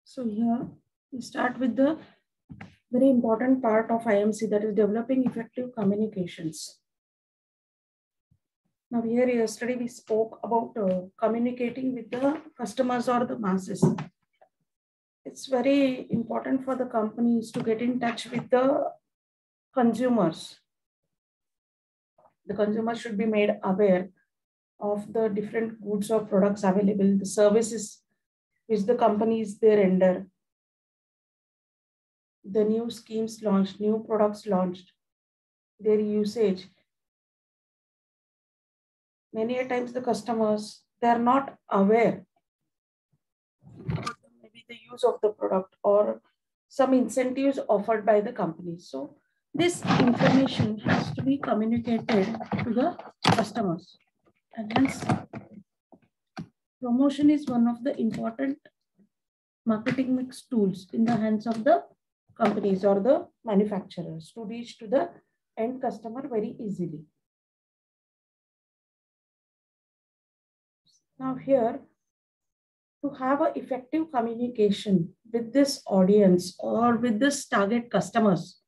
So here we start with the very important part of IMC, that is developing effective communications. Now here yesterday we spoke about communicating with the customers or the masses. It's very important for the companies to get in touch with the consumers. The consumers should be made aware of the different goods or products available, the services which the companies they render, the new schemes launched, new products launched, their usage. Many a times the customers, they are not aware maybe the use of the product or some incentives offered by the company. So this information has to be communicated to the customers, and hence promotion is one of the important marketing mix tools in the hands of the companies or the manufacturers to reach to the end customer very easily. Now here, to have an effective communication with this audience or with this target customers,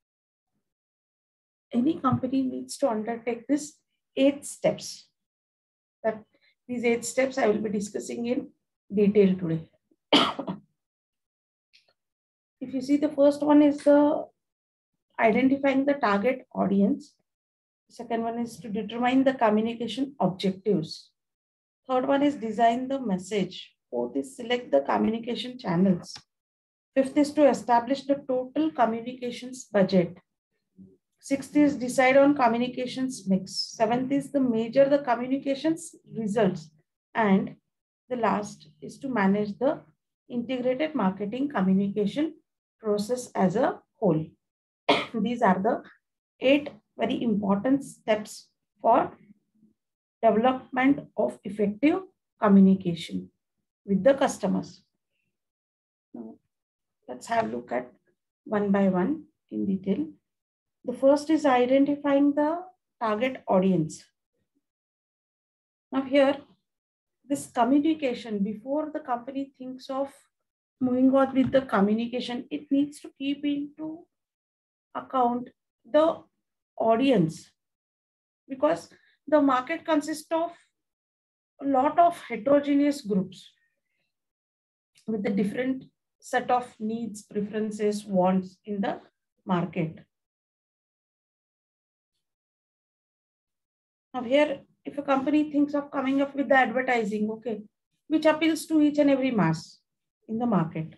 any company needs to undertake this 8 steps. That these 8 steps I will be discussing in detail today. If you see, the first one is the identifying the target audience. The second one is to determine the communication objectives. Third one is design the message. Fourth is select the communication channels. Fifth is to establish the total communications budget. Sixth is decide on communications mix. Seventh is the measure the communications results. And the last is to manage the integrated marketing communication process as a whole. These are the 8 very important steps for development of effective communication with the customers. Now, let's have a look at one by one in detail. The first is identifying the target audience. Now here, this communication, before the company thinks of moving on with the communication, it needs to keep into account the audience, because the market consists of a lot of heterogeneous groups with the different set of needs, preferences, wants in the market. Now here, if a company thinks of coming up with the advertising, okay, which appeals to each and every mass in the market.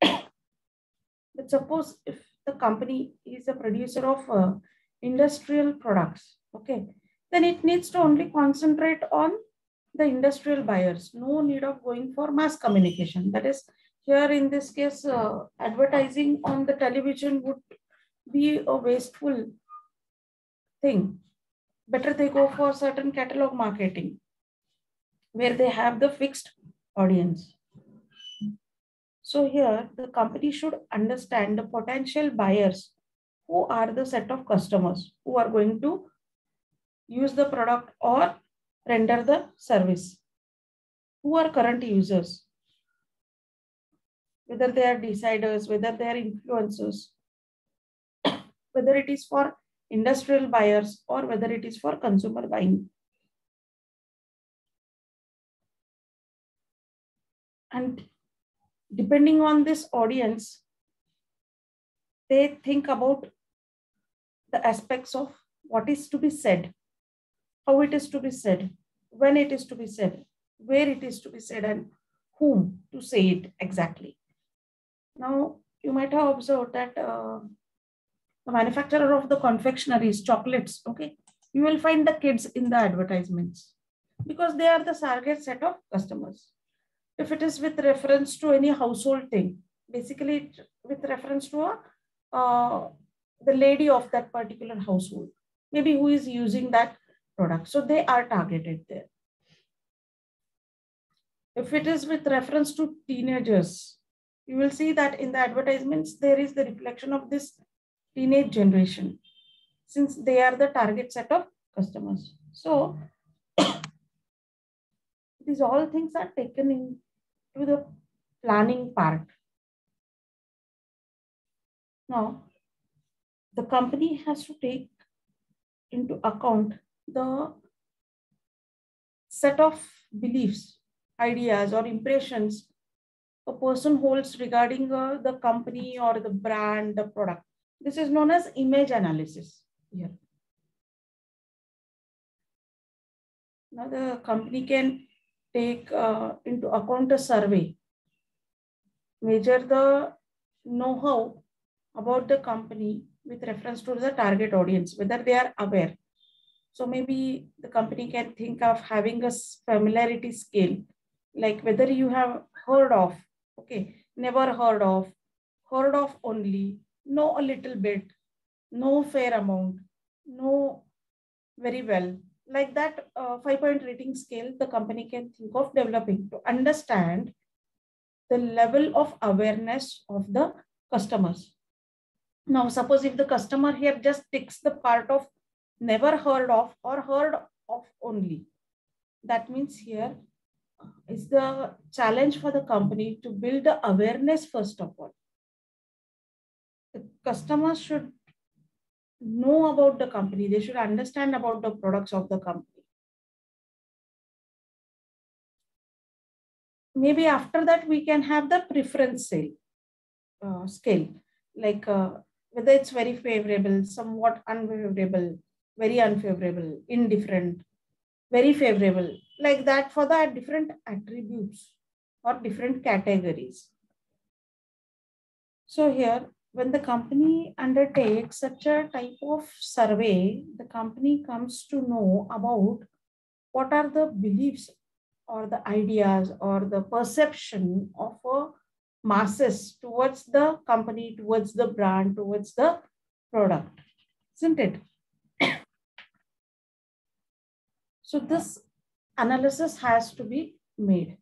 But suppose if the company is a producer of industrial products, okay, then it needs to only concentrate on the industrial buyers. No need of going for mass communication. That is, here in this case, advertising on the television would be a wasteful thing. Better they go for certain catalog marketing where they have the fixed audience. So here the company should understand the potential buyers, who are the set of customers who are going to use the product or render the service, who are current users, whether they are deciders, whether they are influencers, whether it is for industrial buyers or whether it is for consumer buying. And depending on this audience, they think about the aspects of what is to be said, how it is to be said, when it is to be said, where it is to be said, and whom to say it exactly. Now, you might have observed that the manufacturer of the confectionaries, chocolates, okay, you will find the kids in the advertisements because they are the target set of customers. If it is with reference to any household thing, basically with reference to the lady of that particular household, maybe who is using that product. So they are targeted there. If it is with reference to teenagers, you will see that in the advertisements, there is the reflection of this teenage generation, since they are the target set of customers. So these all things are taken into the planning part. Now, the company has to take into account the set of beliefs, ideas, or impressions a person holds regarding the company or the brand, the product. This is known as image analysis here. Now, the company can take into account a survey, measure the know-how about the company with reference to the target audience, whether they are aware. So maybe the company can think of having a familiarity scale, like whether you have heard of, okay, never heard of only, know a little bit, know fair amount, know very well. Like that 5-point rating scale, the company can think of developing to understand the level of awareness of the customers. Now, suppose if the customer here just ticks the part of never heard of or heard of only, that means here is the challenge for the company to build the awareness first of all. The customers should know about the company. They should understand about the products of the company. Maybe after that, we can have the preference scale, like whether it's very favorable, somewhat unfavorable, very unfavorable, indifferent, very favorable, like that for the different attributes or different categories. So here, when the company undertakes such a type of survey, the company comes to know about what are the beliefs or the ideas or the perception of masses towards the company, towards the brand, towards the product, isn't it? So this analysis has to be made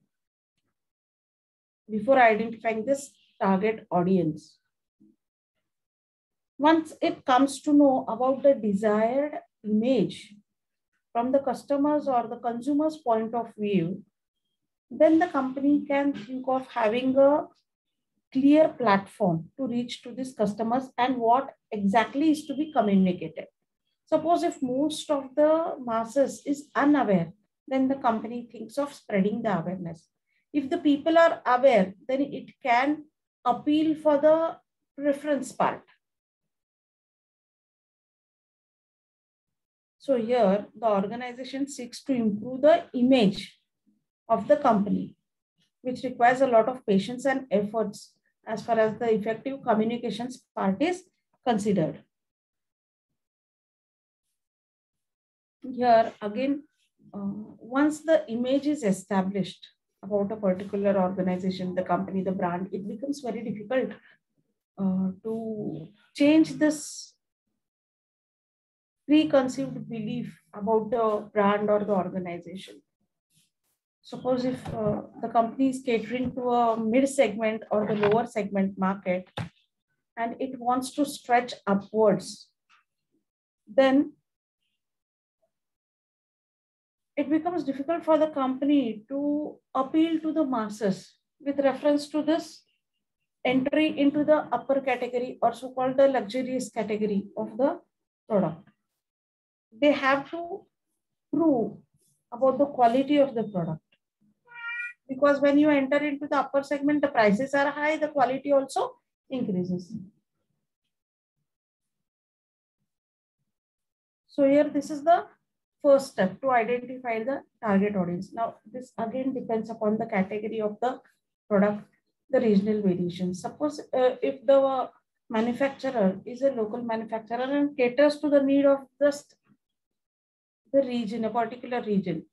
before identifying this target audience. Once it comes to know about the desired image from the customers or the consumer's point of view, then the company can think of having a clear platform to reach to these customers and what exactly is to be communicated. Suppose if most of the masses is unaware, then the company thinks of spreading the awareness. If the people are aware, then it can appeal for the preference part. So here, the organization seeks to improve the image of the company, which requires a lot of patience and efforts as far as the effective communications part is considered. Here again, once the image is established about a particular organization, the company, the brand, it becomes very difficult to change this preconceived belief about the brand or the organization. Suppose if the company is catering to a mid segment or the lower segment market and it wants to stretch upwards, then it becomes difficult for the company to appeal to the masses with reference to this entry into the upper category or so-called the luxurious category of the product. They have to prove about the quality of the product. Because when you enter into the upper segment, the prices are high, the quality also increases. So here, this is the first step to identify the target audience. Now, this again depends upon the category of the product, the regional variation. Suppose if the manufacturer is a local manufacturer and caters to the need of just the region, a particular region,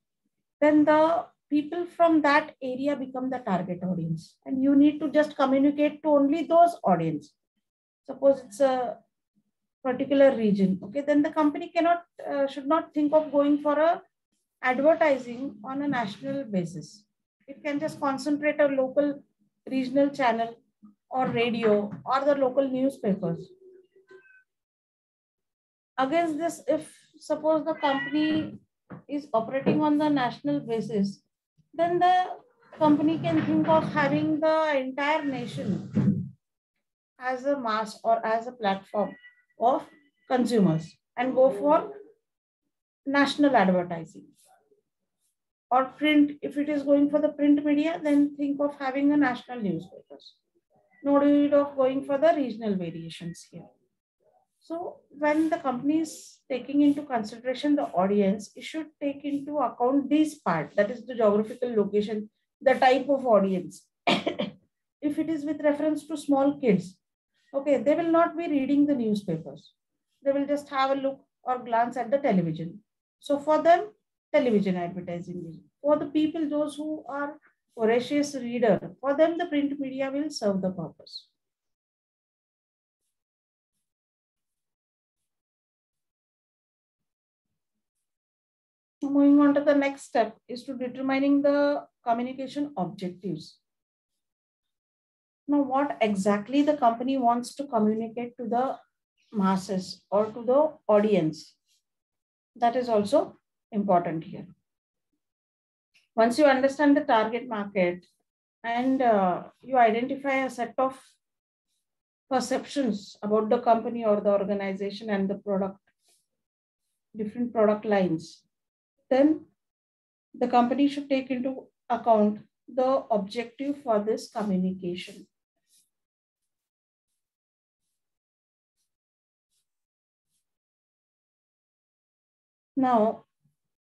then the people from that area become the target audience. And you need to just communicate to only those audience. Suppose it's a particular region, okay, then the company cannot, should not think of going for a advertising on a national basis. It can just concentrate on local regional channel or radio or the local newspapers. Against this, if suppose the company is operating on the national basis, then the Company can think of having the entire nation as a mass or as a platform of consumers and go for national advertising. Or print, if it is going for the print media, then think of having a national newspapers. No need of going for the regional variations here. So when the company is taking into consideration the audience, it should take into account this part, that is the geographical location, the type of audience. If it is with reference to small kids, okay, they will not be reading the newspapers. They will just have a look or glance at the television. So for them, television advertising is. For the people, those who are voracious reader, for them, the print media will serve the purpose. Moving on to the next step is to determining the communication objectives. Now, what exactly the company wants to communicate to the masses or to the audience, that is also important here. Once you understand the target market and you identify a set of perceptions about the company or the organization and the product, different product lines, then the company should take into account the objective for this communication. Now,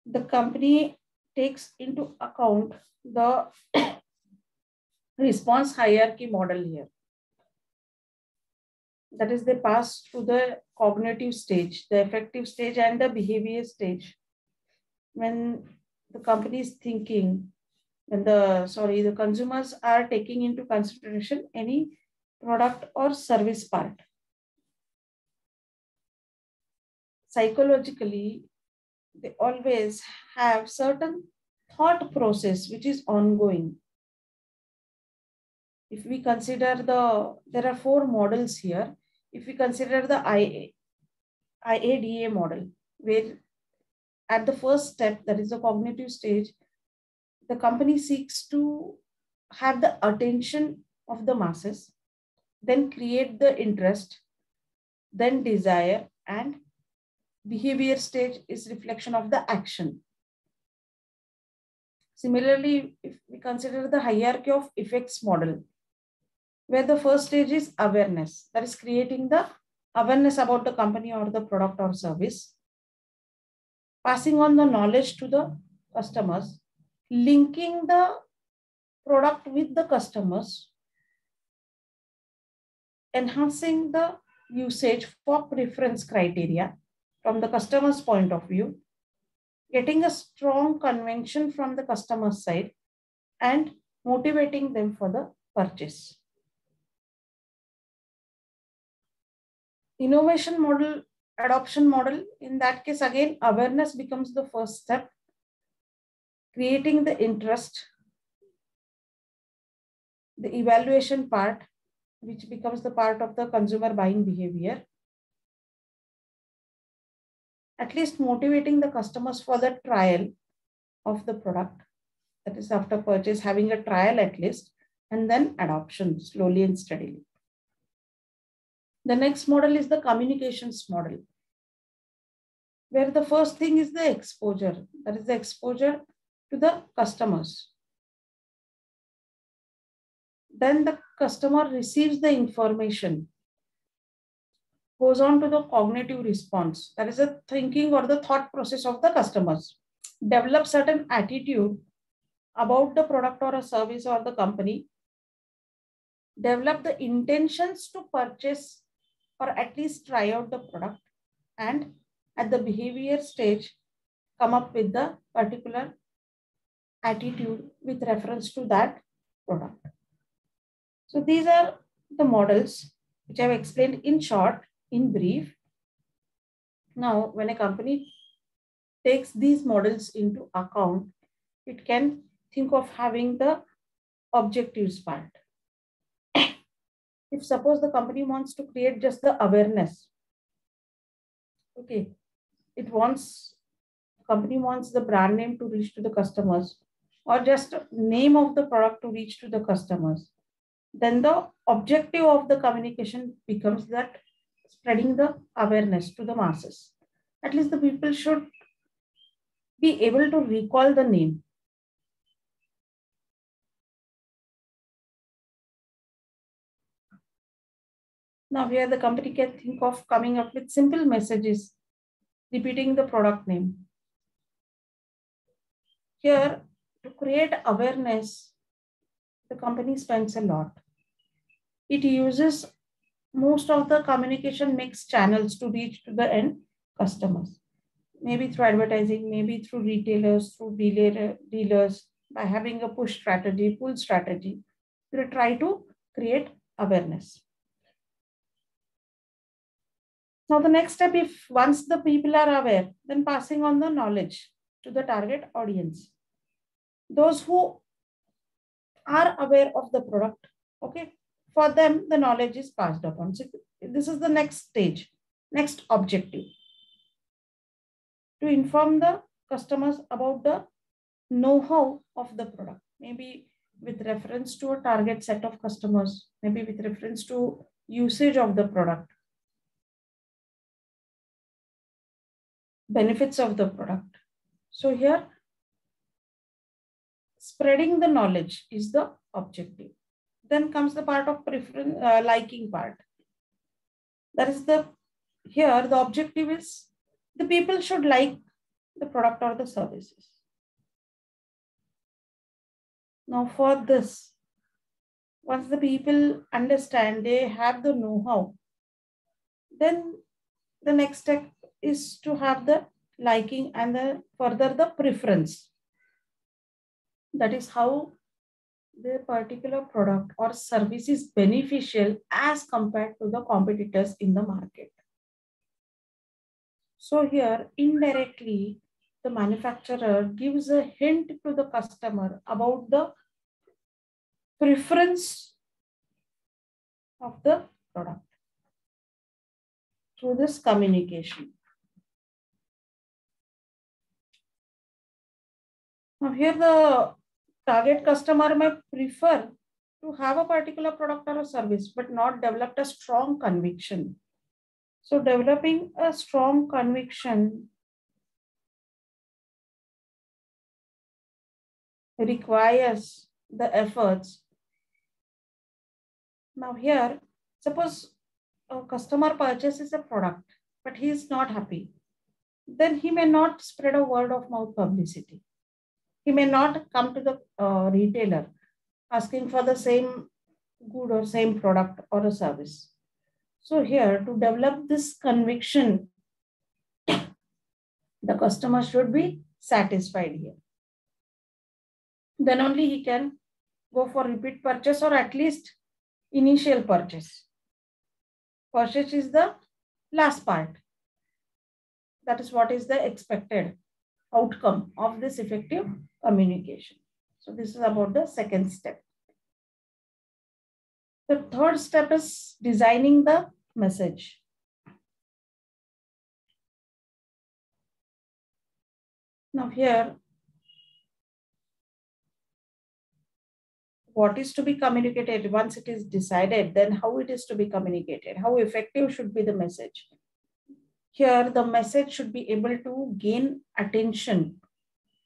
the company takes into account the response hierarchy model here. That is, they pass through the cognitive stage, the affective stage, and the behavior stage. When the company is thinking, when the consumers are taking into consideration any product or service part. Psychologically, they always have certain thought process which is ongoing. If we consider there are 4 models here. If we consider the IADA model, where at the first step, that is the cognitive stage, the company seeks to have the attention of the masses, then create the interest, then desire, and behavior stage is reflection of the action. Similarly, if we consider the hierarchy of effects model, where the first stage is awareness, that is creating the awareness about the company or the product or service, passing on the knowledge to the customers, linking the product with the customers, enhancing the usage for preference criteria from the customer's point of view, getting a strong conviction from the customer side, and motivating them for the purchase. Innovation model, adoption model, in that case, again, awareness becomes the first step, creating the interest, the evaluation part, which becomes the part of the consumer buying behavior, at least motivating the customers for the trial of the product, that is after purchase, having a trial at least, and then adoption slowly and steadily. The next model is the communications model, where the first thing is the exposure, that is the exposure to the customers. Then the customer receives the information, goes on to the cognitive response, that is the thinking or the thought process of the customers, develop certain attitude about the product or a service or the company, develop the intentions to purchase or at least try out the product, and at the behavior stage, come up with the particular attitude with reference to that product. So these are the models which I've explained in short, in brief. Now, when a company takes these models into account, it can think of having the objectives part. If suppose the company wants to create just the awareness, okay, company wants the brand name to reach to the customers. or just name of the product to reach to the customers, then the objective of the communication becomes that spreading the awareness to the masses. At least the people should be able to recall the name. Now here the company can think of coming up with simple messages, repeating the product name. Here, to create awareness, the company spends a lot. It uses most of the communication mix channels to reach to the end customers. Maybe through advertising, maybe through retailers, through dealers, by having a push strategy, pull strategy. We try to create awareness. Now the next step, if once the people are aware, then passing on the knowledge to the target audience. Those who are aware of the product, okay, for them the knowledge is passed upon. So this is the next stage, next objective, to inform the customers about the know-how of the product, maybe with reference to a target set of customers, maybe with reference to usage of the product, benefits of the product. So here, spreading the knowledge is the objective. Then comes the part of preference, liking part. That is here the objective is the people should like the product or the services. Now for this, once the people understand, they have the know-how, then the next step is to have the liking and further the preference. That is how the particular product or service is beneficial as compared to the competitors in the market. So here, indirectly, the manufacturer gives a hint to the customer about the preference of the product through this communication. Now here the target customer may prefer to have a particular product or a service, but not developed a strong conviction. So developing a strong conviction requires the efforts. Now here, suppose a customer purchases a product, but he is not happy. Then he may not spread a word of mouth publicity. He may not come to the retailer asking for the same good or same product or a service. So here, to develop this conviction, the customer should be satisfied here. Then only he can go for repeat purchase or at least initial purchase. Purchase is the last part. That is what is the expected outcome of this effective communication. So this is about the second step. The third step is designing the message. Now here, what is to be communicated once it is decided, then how it is to be communicated, how effective should be the message. Here, the message should be able to gain attention,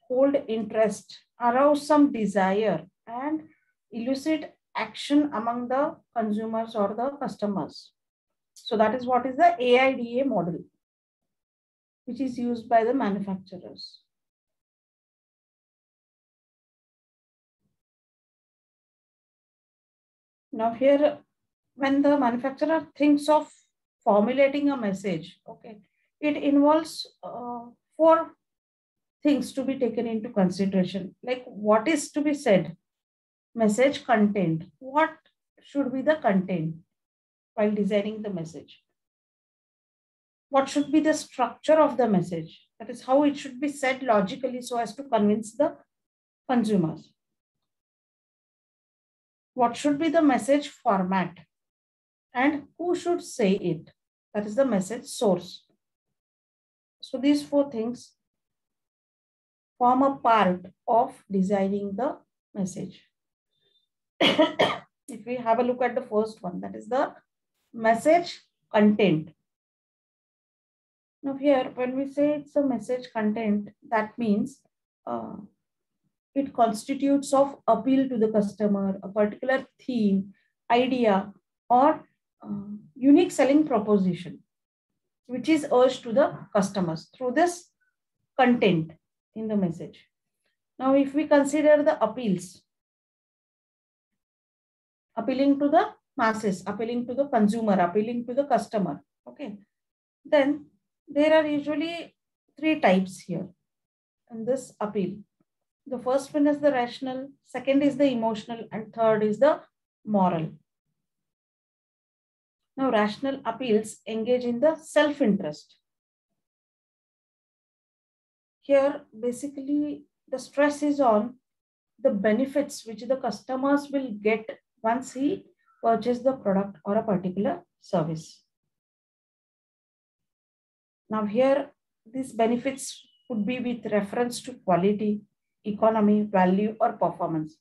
hold interest, arouse some desire, and elicit action among the consumers or the customers. So that is what is the AIDA model, which is used by the manufacturers. Now here, when the manufacturer thinks of formulating a message, okay, it involves 4 things to be taken into consideration. Like what is to be said, message content, what should be the content while designing the message, what should be the structure of the message, that is how it should be said logically so as to convince the consumers, what should be the message format, and who should say it, that is the message source. So these 4 things form a part of designing the message. If we have a look at the first one, that is the message content. Now here, when we say it's a message content, that means it constitutes of appeal to the customer, a particular theme, idea, or unique selling proposition, which is urged to the customers through this content in the message. Now, if we consider the appeals, appealing to the masses, appealing to the consumer, appealing to the customer, okay, then there are usually three types here in this appeal. The first one is the rational, second is the emotional, and third is the moral. Now, rational appeals engage in the self-interest. Here, basically, the stress is on the benefits which the customers will get once he purchases the product or a particular service. Now, here, these benefits could be with reference to quality, economy, value, or performance.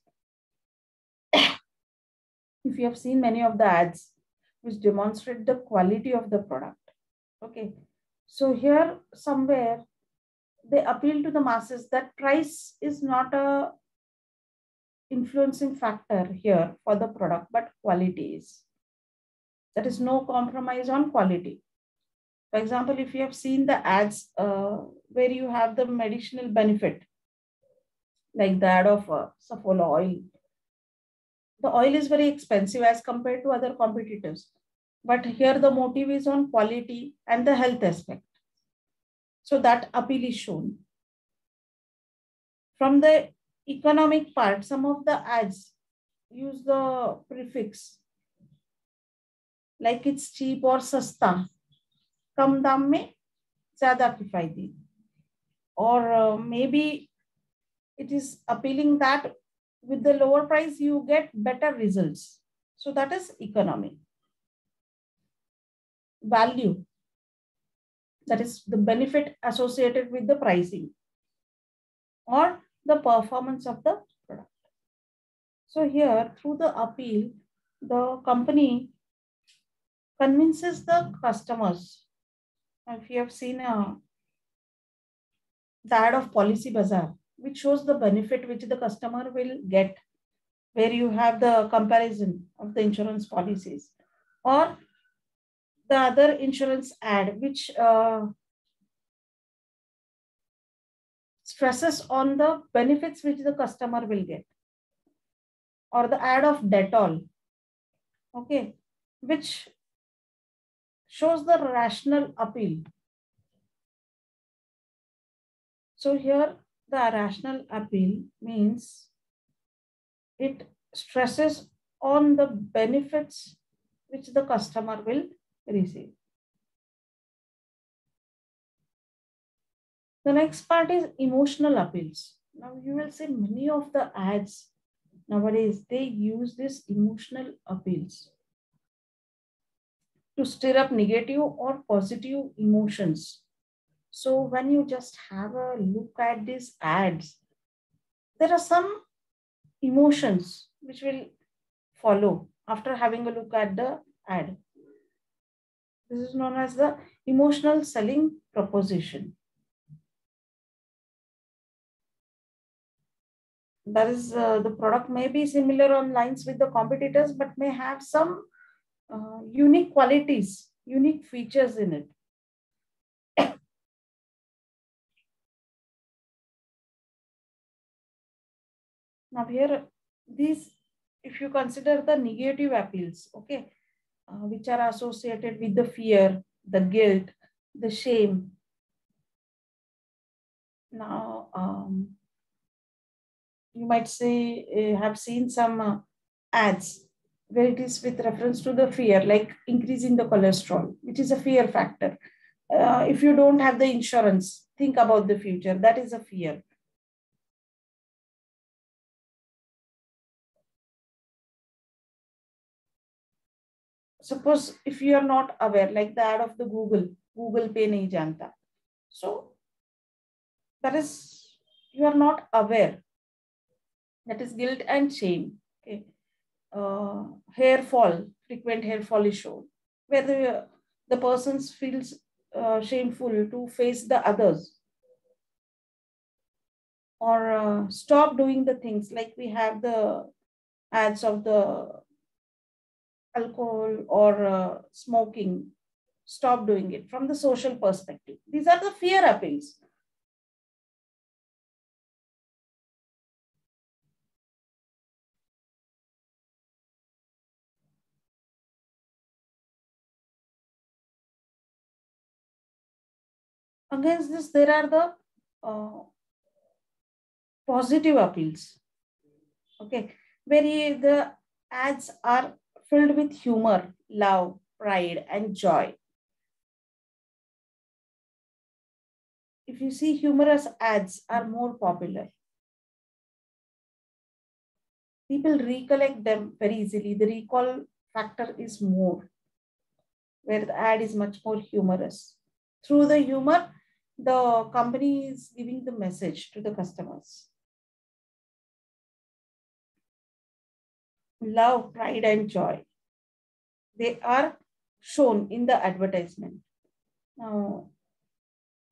If you have seen many of the ads which demonstrate the quality of the product, okay, so here somewhere they appeal to the masses that price is not a influencing factor here for the product, but quality is. There is no compromise on quality. For example, if you have seen the ads where you have the medicinal benefit, like the ad of Saffola oil, the oil is very expensive as compared to other competitors. But here the motive is on quality and the health aspect. So that appeal is shown. From the economic part, some of the ads use the prefix like it's cheap or sasta, kam daam mein zyada kifayati, or maybe it is appealing that with the lower price you get better results. So that is economy. Value, that is the benefit associated with the pricing or the performance of the product. So here, through the appeal, the company convinces the customers. If you have seen the ad of Policy Bazaar, which shows the benefit which the customer will get, where you have the comparison of the insurance policies, or the other insurance ad, which stresses on the benefits which the customer will get, or the ad of Dettol, okay, which shows the rational appeal. So here the rational appeal means it stresses on the benefits which the customer will receive. The next part is emotional appeals. Now you will see many of the ads nowadays, they use these emotional appeals to stir up negative or positive emotions. So when you just have a look at these ads, there are some emotions which will follow after having a look at the ad. This is known as the emotional selling proposition. That is, the product may be similar on lines with the competitors, but may have some unique qualities, unique features in it. Now here, these, if you consider the negative appeals, okay, which are associated with the fear, the guilt, the shame. Now, you might say, have seen some ads where it is with reference to the fear, like increasing the cholesterol, which is a fear factor. If you don't have the insurance, think about the future. That is a fear. Suppose if you are not aware, like the ad of the Google Pay nahi janta. So that is you are not aware. That is guilt and shame. Okay. Hair fall, frequent hair fall is shown, where the person feels shameful to face the others, or stop doing the things, like we have the ads of the alcohol or smoking. Stop doing it from the social perspective. These are the fear appeals. Against this, there are the positive appeals. Okay, where the ads are filled with humor, love, pride, and joy. If you see, humorous ads are more popular. People recollect them very easily. The recall factor is more, where the ad is much more humorous. Through the humor, the company is giving the message to the customers. Love, pride, and joy. They are shown in the advertisement. Now,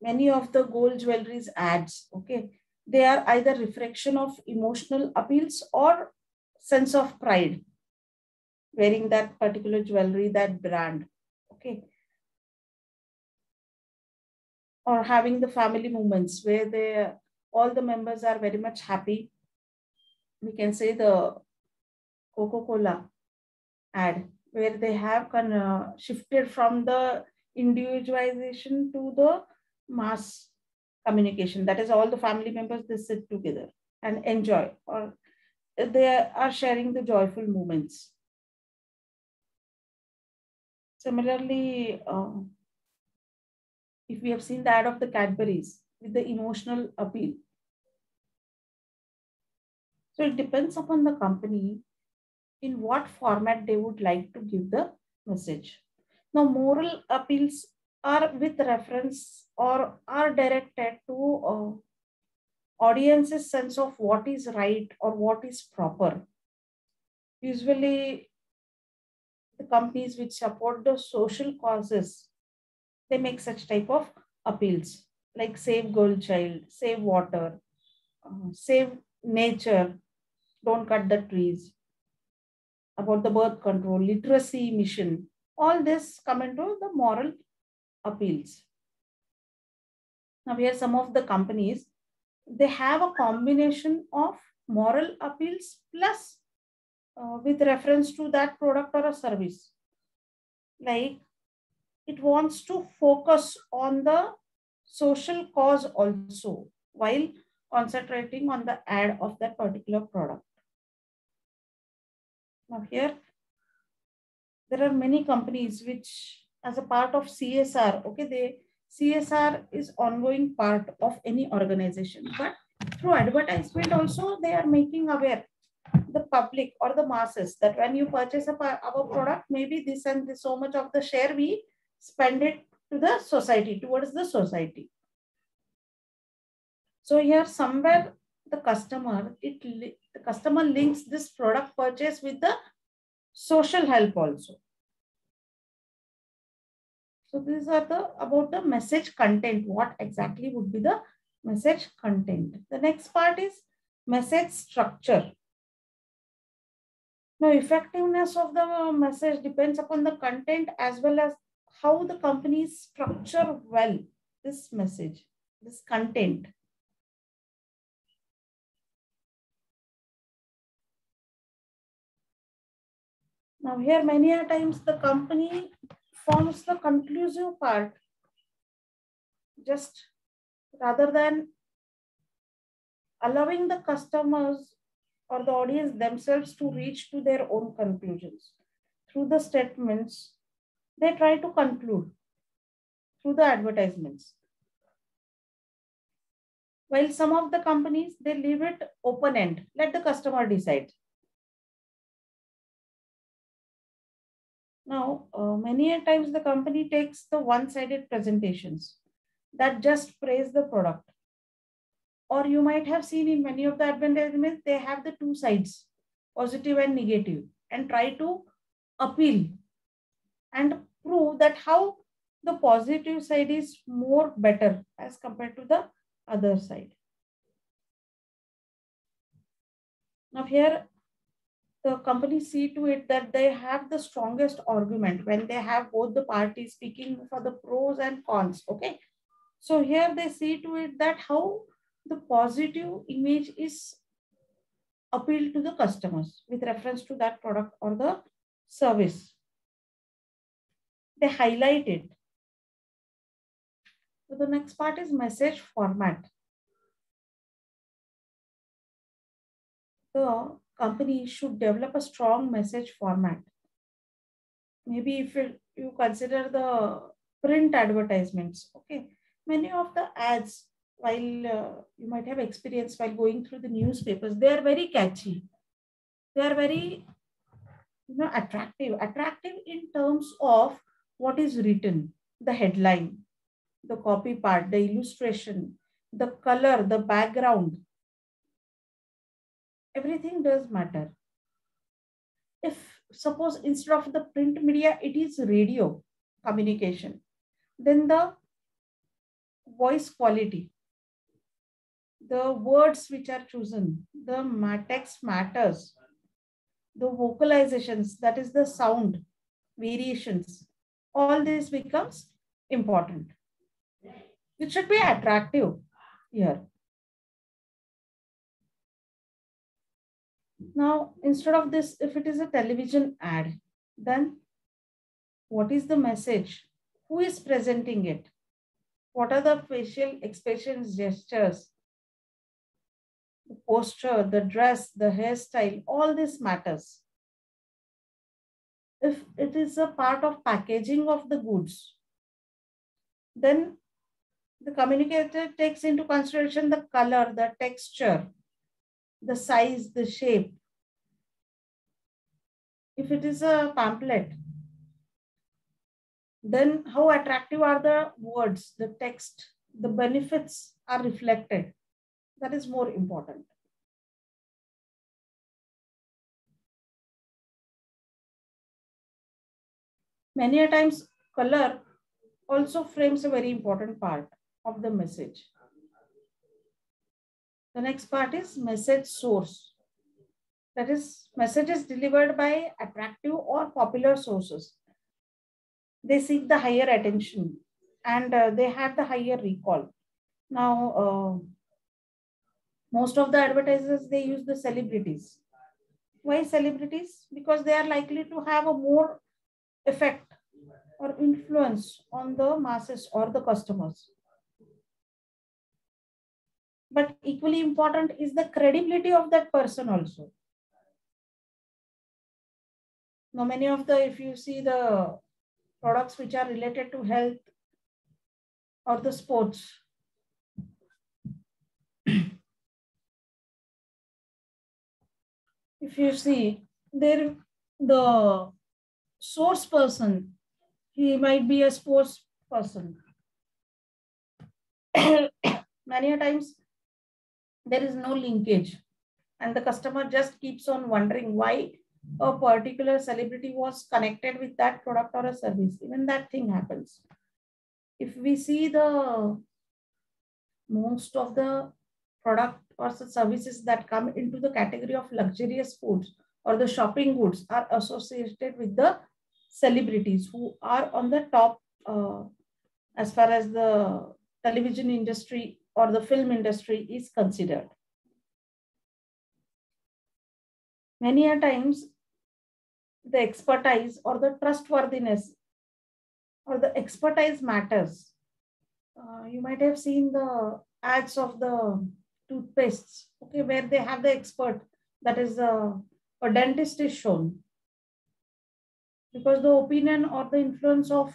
many of the gold jewelry's ads, okay, they are either reflection of emotional appeals or sense of pride wearing that particular jewelry, that brand, okay, or having the family moments where all the members are very much happy. We can say the Coca-Cola ad, where they have shifted from the individualization to the mass communication. That is, all the family members, they sit together and enjoy, or they are sharing the joyful moments. Similarly, if we have seen the ad of the Cadbury's with the emotional appeal. So it depends upon the company in what format they would like to give the message. Now, moral appeals are with reference or are directed to audience's sense of what is right or what is proper. Usually, the companies which support the social causes, they make such type of appeals, like save girl child, save water, save nature, don't cut the trees, about the birth control, literacy mission. All this come into the moral appeals. Now, here some of the companies, they have a combination of moral appeals plus with reference to that product or a service. Like, it wants to focus on the social cause also while concentrating on the ad of that particular product. Now, here there are many companies which, as a part of CSR, okay, CSR is ongoing part of any organization, but through advertisement also they are making aware the public or the masses that when you purchase our product, maybe this and this so much of the share we spend it to the society, towards the society. So here somewhere the customer links this product purchase with the social help also. So these are about the message content. What exactly would be the message content? The next part is message structure. Now, effectiveness of the message depends upon the content as well as how the companies structure well this message, this content. Now, here many a times the company forms the conclusive part, just rather than allowing the customers or the audience themselves to reach to their own conclusions. Through the statements, they try to conclude through the advertisements. While some of the companies, they leave it open end, let the customer decide. Now, many a times the company takes the one-sided presentations that just praise the product. or you might have seen in many of the advertisements, they have the two sides, positive and negative, and try to appeal and prove that how the positive side is more better as compared to the other side. Now here, the company see to it that they have the strongest argument when they have both the parties speaking for the pros and cons. Okay. So here they see to it that how the positive image is appealed to the customers with reference to that product or the service. They highlight it. So the next part is message format. The company should develop a strong message format. Maybe if you consider the print advertisements, okay, many of the ads, while you might have experienced while going through the newspapers, they are very catchy. They are very attractive in terms of what is written, the headline, the copy part, the illustration, the color, the background. Everything does matter. If suppose instead of the print media, it is radio communication, then the voice quality, the words which are chosen, the text matters, the vocalizations, that is the sound variations, all this becomes important. It should be attractive here. Now, instead of this, if it is a television ad, then what is the message? Who is presenting it? What are the facial expressions, gestures, the posture, the dress, the hairstyle, all this matters. If it is a part of packaging of the goods, then the communicator takes into consideration the color, the texture, the size, the shape. If it is a pamphlet, then how attractive are the words, the text, the benefits are reflected. That is more important. Many a times, color also frames a very important part of the message. The next part is message source. That is, messages delivered by attractive or popular sources. They seek the higher attention and they have the higher recall. Now, most of the advertisers, they use the celebrities. Why celebrities? Because they are likely to have a more effect or influence on the masses or the customers. But equally important is the credibility of that person also. Now, many of the, if you see the products which are related to health or the sports, if you see there, the source person, he might be a sports person. Many a times there is no linkage and the customer just keeps on wondering why a particular celebrity was connected with that product or a service. Even that thing happens. If we see the most of the product or services that come into the category of luxurious foods or the shopping goods are associated with the celebrities who are on the top as far as the television industry or the film industry is considered. Many a times the expertise or the trustworthiness or the expertise matters. You might have seen the ads of the toothpastes, okay, where they have the expert, that is a dentist is shown. Because the opinion or the influence of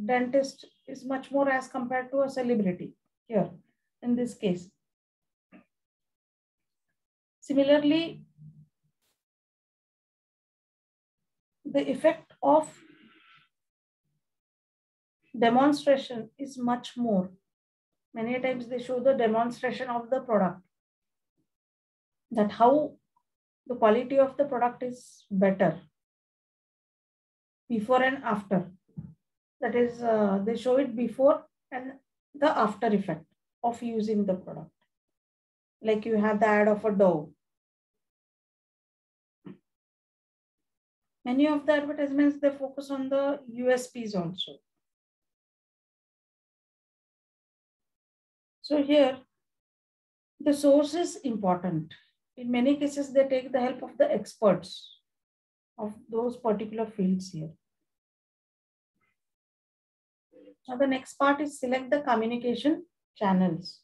dentist is much more as compared to a celebrity here in this case. Similarly, the effect of demonstration is much more. Many times they show the demonstration of the product. that how the quality of the product is better before and after. That is, they show it before and the after effect of using the product. Like you have the ad of a Dove. Many of the advertisements, they focus on the USPs also. So here, the source is important. In many cases, they take the help of the experts of those particular fields here. Now the next part is select the communication channels.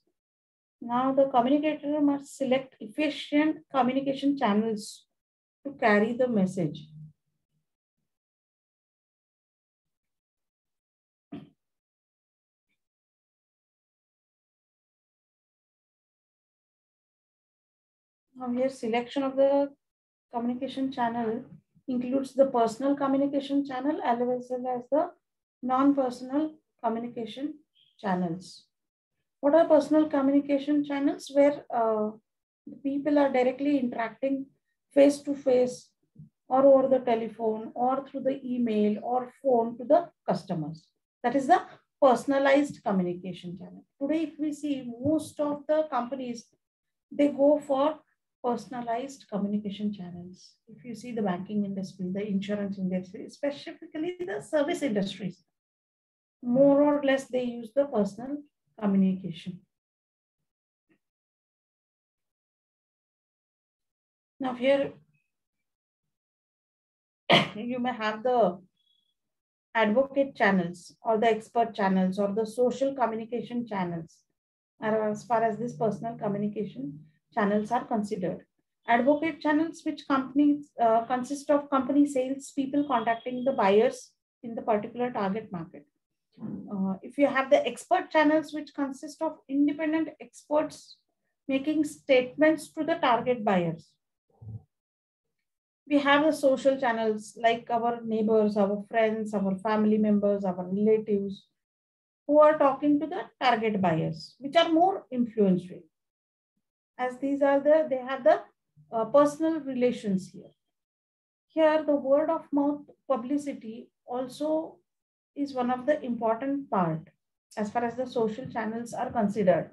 Now the communicator must select efficient communication channels to carry the message. Now here selection of the communication channel includes the personal communication channel as well as the non-personal communication channels. What are personal communication channels? Where the people are directly interacting face to face or over the telephone or through the email or phone to the customers. That is the personalized communication channel. Today, if we see most of the companies, they go for personalized communication channels. If you see the banking industry, the insurance industry, specifically the service industries, more or less they use the personal communication. Now here you may have the advocate channels or the expert channels or the social communication channels as far as this personal communication channels are considered. Advocate channels, which companies consist of company sales people contacting the buyers in the particular target market. If you have the expert channels, which consist of independent experts making statements to the target buyers. We have the social channels like our neighbors, our friends, our family members, our relatives who are talking to the target buyers, which are more influential, as these are they have the personal relations here. Here, the word of mouth publicity also is one of the important part as far as the social channels are considered.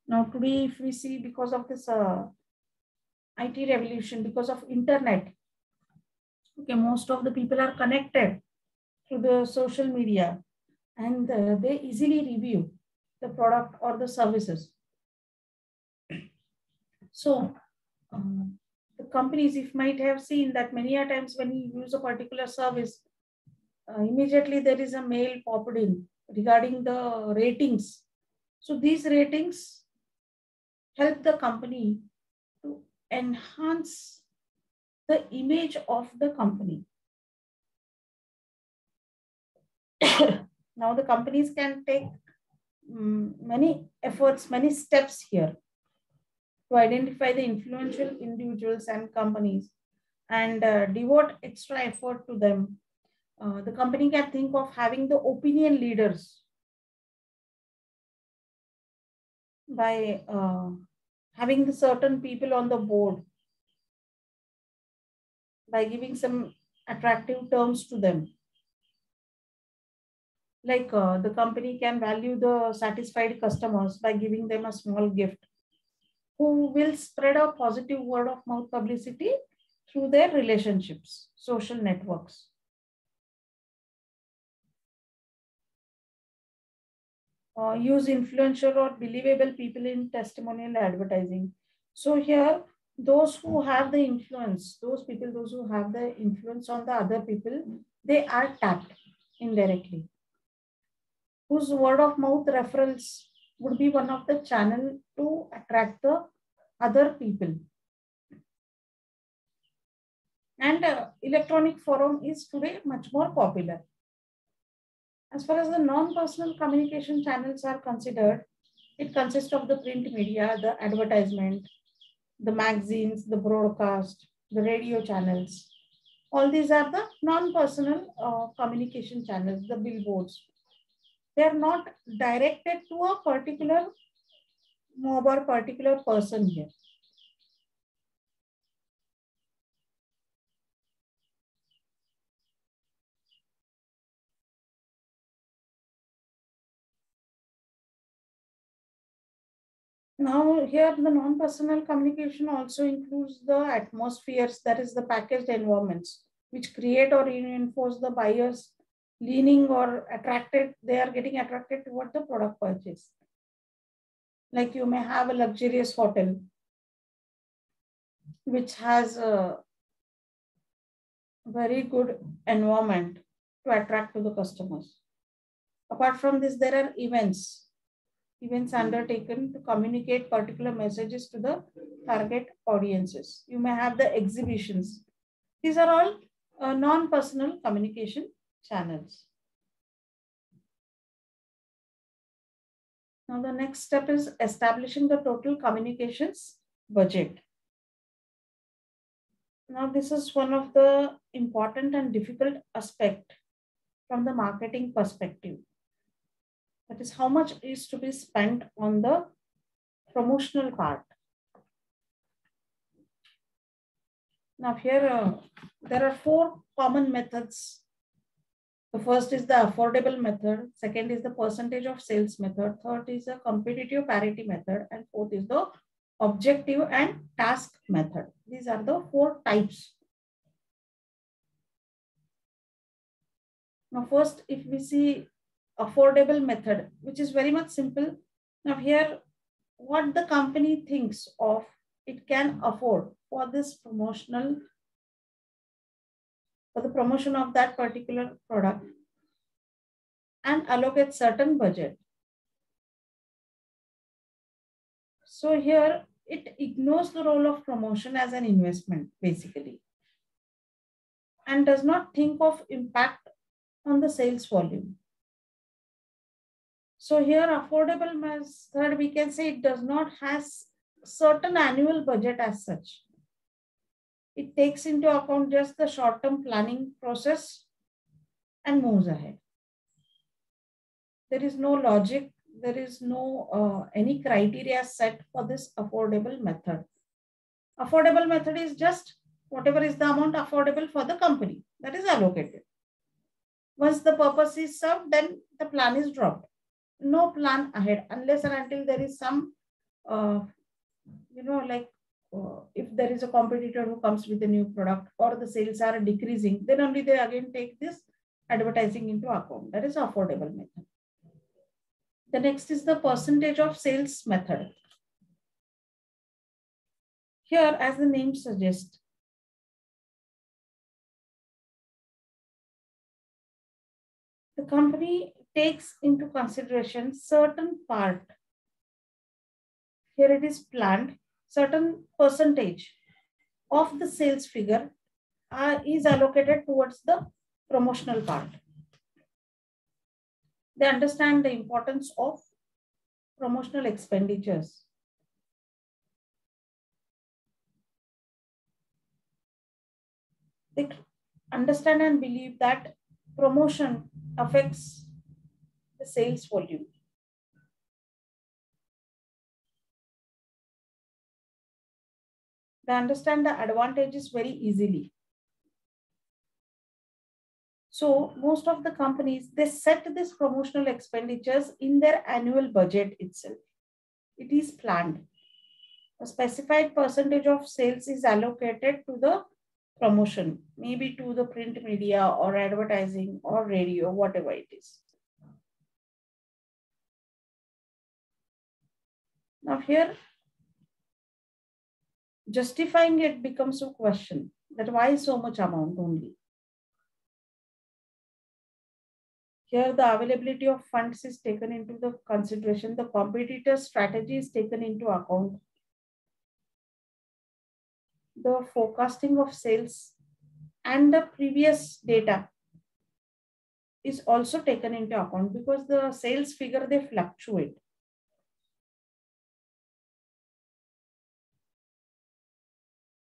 Now, today, if we see because of this IT revolution, because of internet, okay, most of the people are connected through the social media and they easily review the product or the services. So the companies, if might have seen that many a times when you use a particular service, immediately there is a mail popped in regarding the ratings. So these ratings help the company to enhance the image of the company. Now the companies can take many efforts, many steps here to identify the influential individuals and companies and devote extra effort to them. The company can think of having the opinion leaders by having the certain people on the board, by giving some attractive terms to them. Like the company can value the satisfied customers by giving them a small gift, who will spread a positive word of mouth publicity through their relationships, social networks. Use influential or believable people in testimonial advertising. So here, those who have the influence, those people, those who have the influence on the other people, they are tapped indirectly. Whose word of mouth referrals would be one of the channel to attract the other people. And electronic forum is today much more popular. As far as the non-personal communication channels are considered, it consists of the print media, the advertisement, the magazines, the broadcast, the radio channels. All these are the non-personal communication channels, the billboards. They are not directed to a particular mob or particular person here. Now here the non-personal communication also includes the atmospheres, that is the packaged environments, which create or reinforce the buyers leaning or attracted, they are getting attracted toward the product purchase. Like you may have a luxurious hotel which has a very good environment to attract to the customers. Apart from this, there are events undertaken to communicate particular messages to the target audiences. You may have the exhibitions. These are all non-personal communication channels. Now the next step is establishing the total communications budget. Now this is one of the important and difficult aspect from the marketing perspective. That is how much is to be spent on the promotional part. Now here there are 4 common methods. The first is the affordable method, second is the percentage of sales method, third is the competitive parity method, and fourth is the objective and task method. These are the 4 types. Now first, if we see affordable method, which is very much simple. Now here, what the company thinks of it can afford for this promotional, for the promotion of that particular product, and allocate certain budget. So here it ignores the role of promotion as an investment basically, and does not think of impact on the sales volume. So here affordable method, we can say it does not has certain annual budget as such. It takes into account just the short-term planning process and moves ahead. There is no logic, there is no any criteria set for this affordable method. Affordable method is just whatever is the amount affordable for the company that is allocated. Once the purpose is served, then the plan is dropped. No plan ahead unless and until there is some, if there is a competitor who comes with a new product or the sales are decreasing, then only they again take this advertising into account. That is affordable method. The next is the percentage of sales method. Here, as the name suggests, the company takes into consideration certain part. Here it is planned, certain percentage of the sales figure is allocated towards the promotional part. They understand the importance of promotional expenditures. They understand and believe that promotion affects the sales volume. They understand the advantages very easily. So most of the companies, they set this promotional expenditures in their annual budget itself. It is planned. A specified percentage of sales is allocated to the promotion, maybe to the print media or advertising or radio, whatever it is. Now here, justifying it becomes a question that why so much amount only? Here, the availability of funds is taken into the consideration. The competitor strategy is taken into account. The forecasting of sales and the previous data is also taken into account because the sales figure, they fluctuate.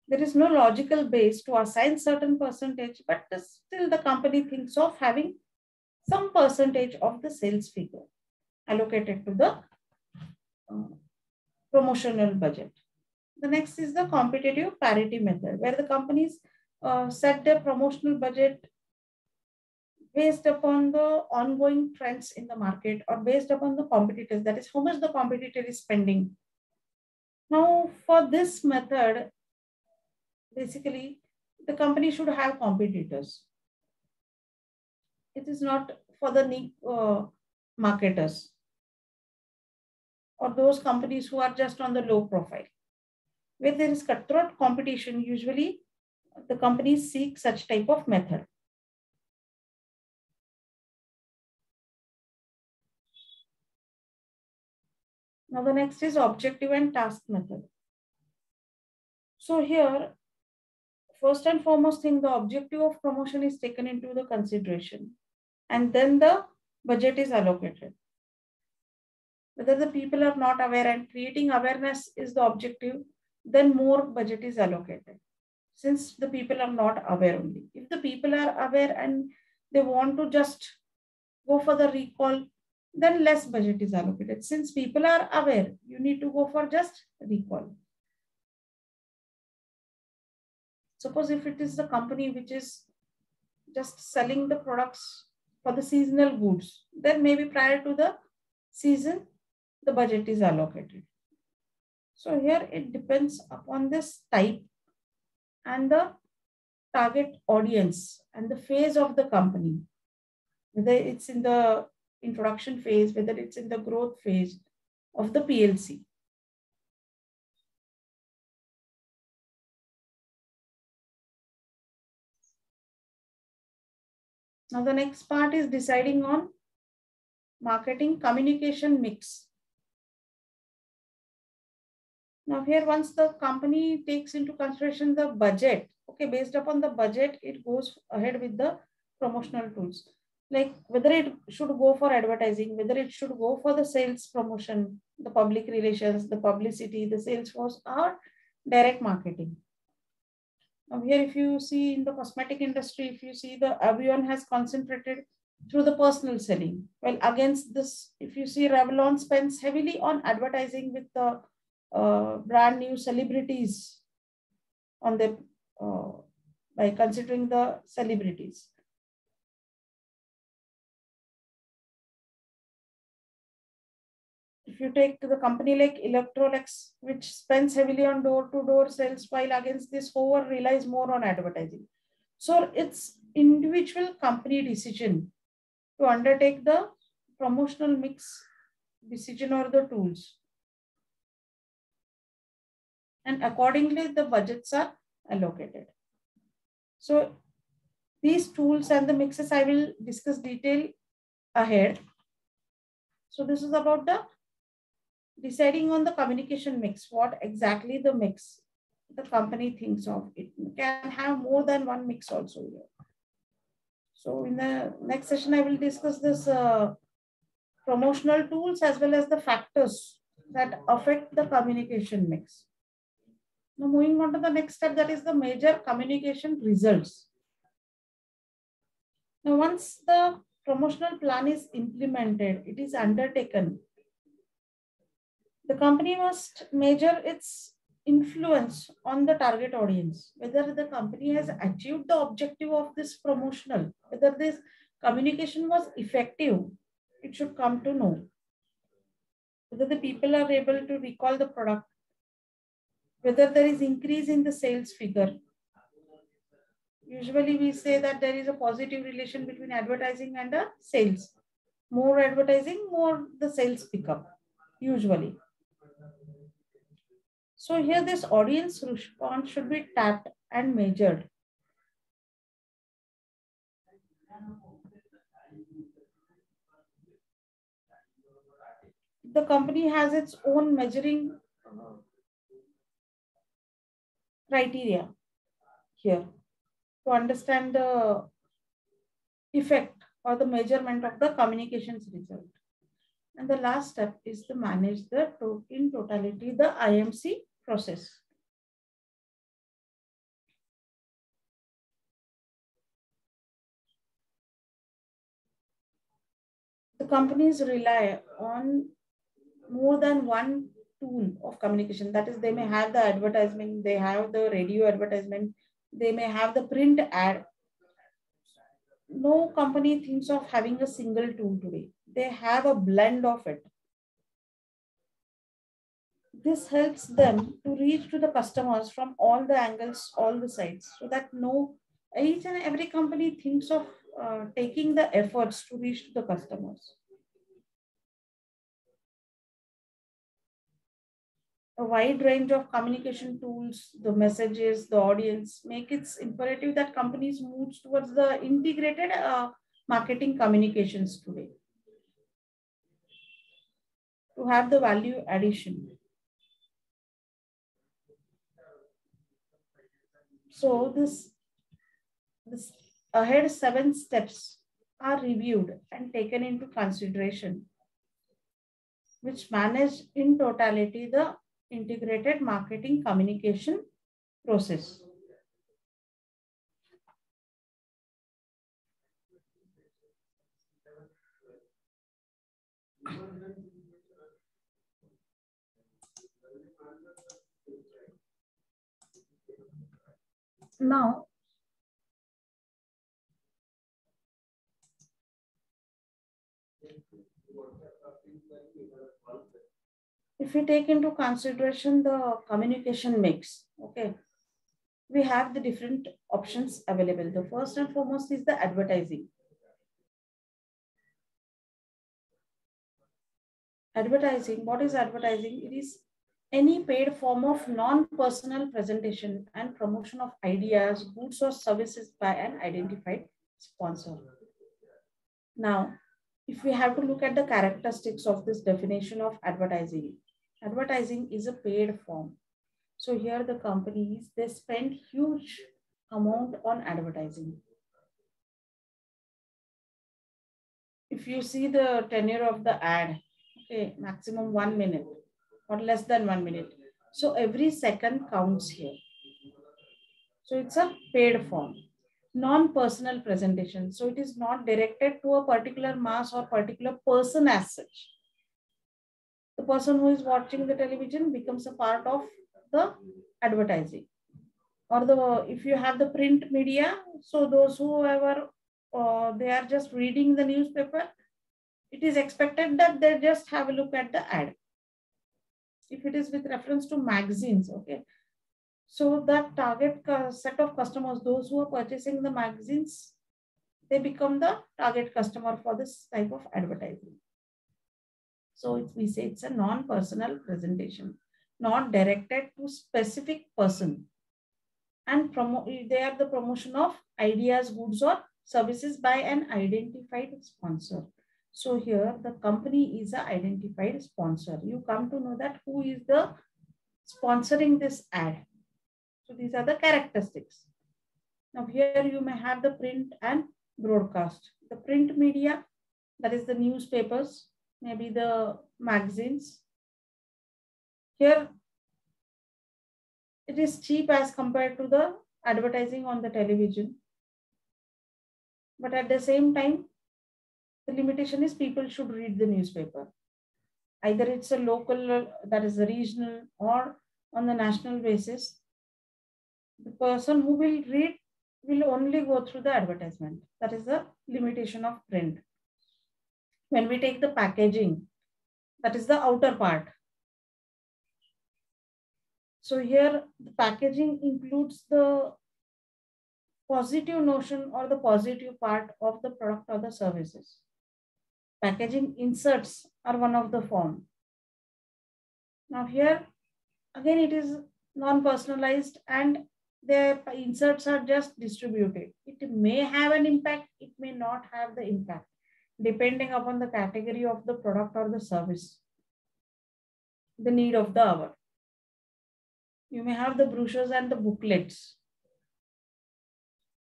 There is no logical base to assign certain percentage, but still the company thinks of having some percentage of the sales figure allocated to the promotional budget. The next is the competitive parity method, where the companies set their promotional budget based upon the ongoing trends in the market or based upon the competitors. That is how much the competitor is spending Now, for this method, basically, the company should have competitors. It is not for the marketers or those companies who are just on the low profile. Where there is cutthroat competition, usually the companies seek such type of method. Now the next is objective and task method. So here, first and foremost thing, the objective of promotion is taken into the consideration, and then the budget is allocated. Whether the people are not aware and creating awareness is the objective, then more budget is allocated. Since the people are not aware only. If the people are aware and they want to just go for the recall, then less budget is allocated. Since people are aware, you need to go for just recall. Suppose if it is the company which is just selling the products for the seasonal goods, then maybe prior to the season, the budget is allocated. So here it depends upon this type and the target audience and the phase of the company, whether it's in the introduction phase, whether it's in the growth phase of the PLC. Now the next part is deciding on marketing communication mix. Now here, once the company takes into consideration the budget, okay, based upon the budget, it goes ahead with the promotional tools. Like whether it should go for advertising, whether it should go for the sales promotion, the public relations, the publicity, the sales force, or direct marketing. Now here, if you see in the cosmetic industry, if you see the everyone has concentrated through the personal selling. Well, against this, if you see Revlon spends heavily on advertising with the brand new celebrities on the by considering the celebrities. If you take the company like Electrolux, which spends heavily on door-to-door sales, while against this, Hoover relies more on advertising. So it's individual company decision to undertake the promotional mix decision or the tools. And accordingly, the budgets are allocated. So these tools and the mixes I will discuss detail ahead. So this is about the deciding on the communication mix, what exactly the mix the company thinks of. It can have more than one mix also here. So in the next session, I will discuss this promotional tools as well as the factors that affect the communication mix. Now moving on to the next step, that is the major communication results. Now once the promotional plan is implemented, it is undertaken, the company must measure its influence on the target audience, whether the company has achieved the objective of this promotional, whether this communication was effective, it should come to know. Whether the people are able to recall the product, whether there is increase in the sales figure. Usually we say that there is a positive relation between advertising and the sales. More advertising, more the sales pickup, usually. So here this audience response should be tapped and measured. The company has its own measuring criteria here to understand the effect or the measurement of the communications result. And the last step is to manage the in totality the IMC process. The companies rely on more than one tool of communication. That is, they may have the advertisement, they have the radio advertisement, they may have the print ad. No company thinks of having a single tool today. They have a blend of it. this helps them to reach to the customers from all the angles, all the sides, so that each and every company thinks of taking the efforts to reach to the customers. A wide range of communication tools, the messages, the audience, make it imperative that companies move towards the integrated marketing communications today to have the value addition. So this ahead 7 steps are reviewed and taken into consideration, which manage in totality the integrated marketing communication process. Now, if we take into consideration the communication mix, okay, we have the different options available. The first and foremost is the advertising. Advertising, what is advertising? It is any paid form of non-personal presentation and promotion of ideas, goods or services by an identified sponsor. Now, if we have to look at the characteristics of this definition of advertising, advertising is a paid form. So here the companies, they spend huge amount on advertising. If you see the tenure of the ad, okay, maximum 1 minute or less than 1 minute. So every second counts here. So it's a paid form. Non-personal presentation. So it is not directed to a particular mass or particular person as such. The person who is watching the television becomes a part of the advertising. Or if you have the print media, so those whoever they are just reading the newspaper, it is expected that they just have a look at the ad. If it is with reference to magazines, okay, so that target set of customers, those who are purchasing the magazines, they become the target customer for this type of advertising. So we say it's a non-personal presentation, not directed to specific person, and they are the promotion of ideas, goods or services by an identified sponsor. So here the company is an identified sponsor. You come to know that who is the sponsoring this ad. So these are the characteristics. Now here you may have the print and broadcast. The print media, that is the newspapers, maybe the magazines. Here it is cheap as compared to the advertising on the television. But at the same time, the limitation is people should read the newspaper. Either it's a local, that is a regional, or on the national basis. The person who will read will only go through the advertisement. That is the limitation of print. When we take the packaging, that is the outer part. So here the packaging includes the positive notion or the positive part of the product or the services. Packaging inserts are one of the form. Now here, again, it is non-personalized and the inserts are just distributed. It may have an impact, it may not have the impact, depending upon the category of the product or the service, the need of the hour. You may have the brochures and the booklets.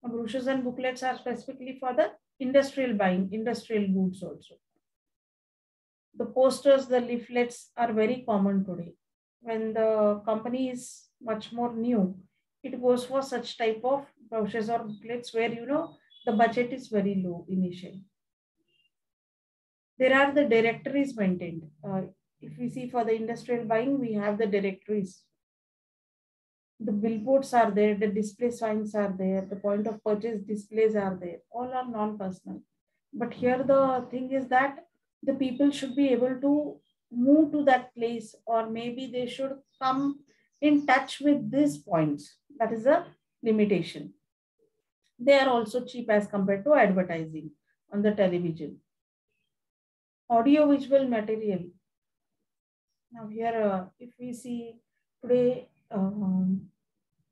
The brochures and booklets are specifically for the industrial buying, industrial goods also. The posters, the leaflets are very common today. When the company is much more new, it goes for such type of brochures or booklets where, you know, the budget is very low initially. There are the directories maintained. If we see for the industrial buying, we have the directories. The billboards are there, the display signs are there, the point of purchase displays are there. All are non-personal. But here the thing is that the people should be able to move to that place, or maybe they should come in touch with these points. That is a limitation. They are also cheap as compared to advertising on the television. Audio visual material. Now here, if we see today,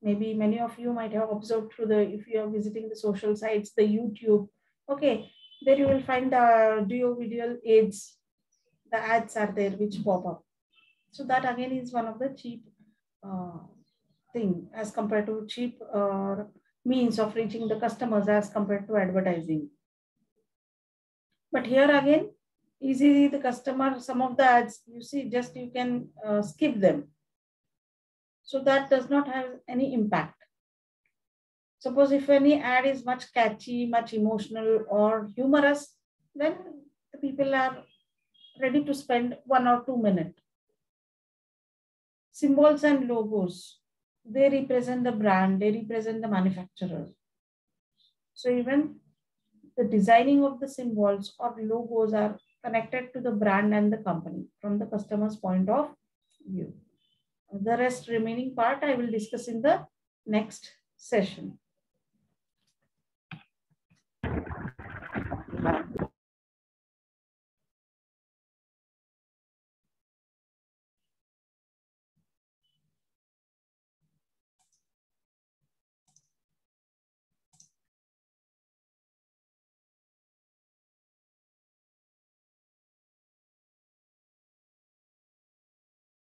maybe many of you might have observed through the, if you are visiting the social sites, the YouTube, okay, there you will find audio video aids. The ads are there which pop up. So that again is one of the cheap thing as compared to cheap means of reaching the customers as compared to advertising. But here again, easily the customer, some of the ads, you see, just you can skip them. So that does not have any impact. Suppose if any ad is much catchy, much emotional or humorous, then the people are ready to spend 1 or 2 minutes. Symbols and logos, they represent the brand, they represent the manufacturer. So even the designing of the symbols or logos are connected to the brand and the company from the customer's point of view. The rest remaining part I will discuss in the next session.